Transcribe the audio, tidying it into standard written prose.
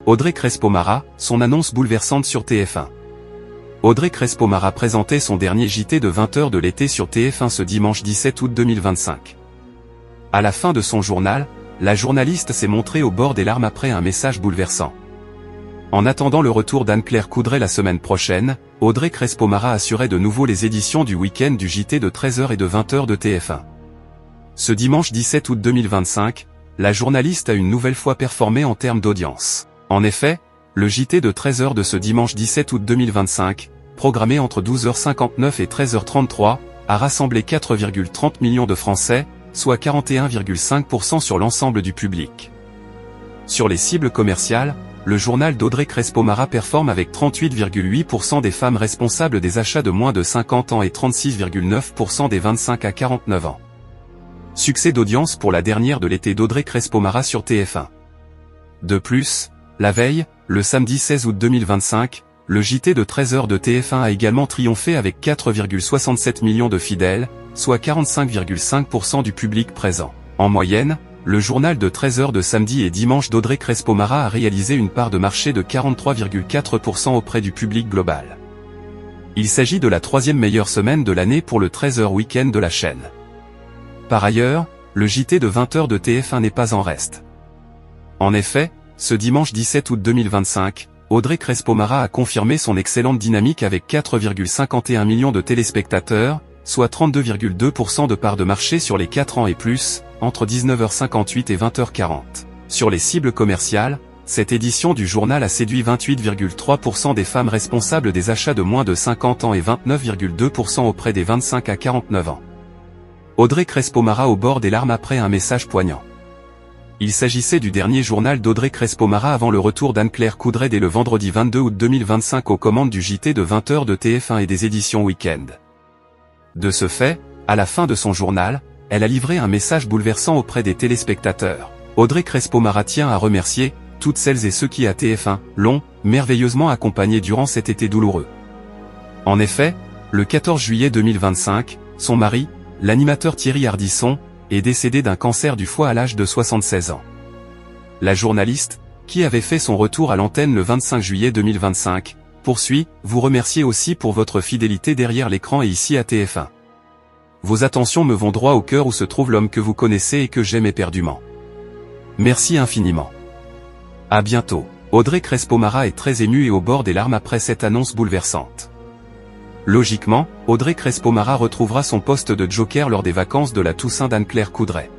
Audrey Crespo-Mara, son annonce bouleversante sur TF1. Audrey Crespo-Mara présentait son dernier JT de 20h de l'été sur TF1 ce dimanche 17 août 2025. À la fin de son journal, la journaliste s'est montrée au bord des larmes après un message bouleversant. En attendant le retour d'Anne-Claire Coudray la semaine prochaine, Audrey Crespo-Mara assurait de nouveau les éditions du week-end du JT de 13h et de 20h de TF1. Ce dimanche 17 août 2025, la journaliste a une nouvelle fois performé en termes d'audience. En effet, le JT de 13h de ce dimanche 17 août 2025, programmé entre 12h59 et 13h33, a rassemblé 4,30 millions de Français, soit 41,5% sur l'ensemble du public. Sur les cibles commerciales, le journal d'Audrey Crespo-Mara performe avec 38,8% des femmes responsables des achats de moins de 50 ans et 36,9% des 25 à 49 ans. Succès d'audience pour la dernière de l'été d'Audrey Crespo-Mara sur TF1. De plus, la veille, le samedi 16 août 2025, le JT de 13h de TF1 a également triomphé avec 4,67 millions de fidèles, soit 45,5% du public présent. En moyenne, le journal de 13h de samedi et dimanche d'Audrey Crespo-Mara a réalisé une part de marché de 43,4% auprès du public global. Il s'agit de la troisième meilleure semaine de l'année pour le 13h week-end de la chaîne. Par ailleurs, le JT de 20h de TF1 n'est pas en reste. En effet, ce dimanche 17 août 2025, Audrey Crespo-Mara a confirmé son excellente dynamique avec 4,51 millions de téléspectateurs, soit 32,2% de part de marché sur les 4 ans et plus, entre 19h58 et 20h40. Sur les cibles commerciales, cette édition du journal a séduit 28,3% des femmes responsables des achats de moins de 50 ans et 29,2% auprès des 25 à 49 ans. Audrey Crespo-Mara au bord des larmes après un message poignant. Il s'agissait du dernier journal d'Audrey Crespo-Mara avant le retour d'Anne-Claire Coudray dès le vendredi 22 août 2025 aux commandes du JT de 20h de TF1 et des éditions week-end. De ce fait, à la fin de son journal, elle a livré un message bouleversant auprès des téléspectateurs. Audrey Crespo-Mara tient à remercier toutes celles et ceux qui à TF1 l'ont merveilleusement accompagnée durant cet été douloureux. En effet, le 14 juillet 2025, son mari, l'animateur Thierry Ardisson, est décédé d'un cancer du foie à l'âge de 76 ans. La journaliste, qui avait fait son retour à l'antenne le 25 juillet 2025, poursuit, vous remercier aussi pour votre fidélité derrière l'écran et ici à TF1. Vos attentions me vont droit au cœur où se trouve l'homme que vous connaissez et que j'aime éperdument. Merci infiniment. À bientôt. Audrey Crespo-Mara est très émue et au bord des larmes après cette annonce bouleversante. Logiquement, Audrey Crespo-Mara retrouvera son poste de joker lors des vacances de la Toussaint d'Anne-Claire Coudray.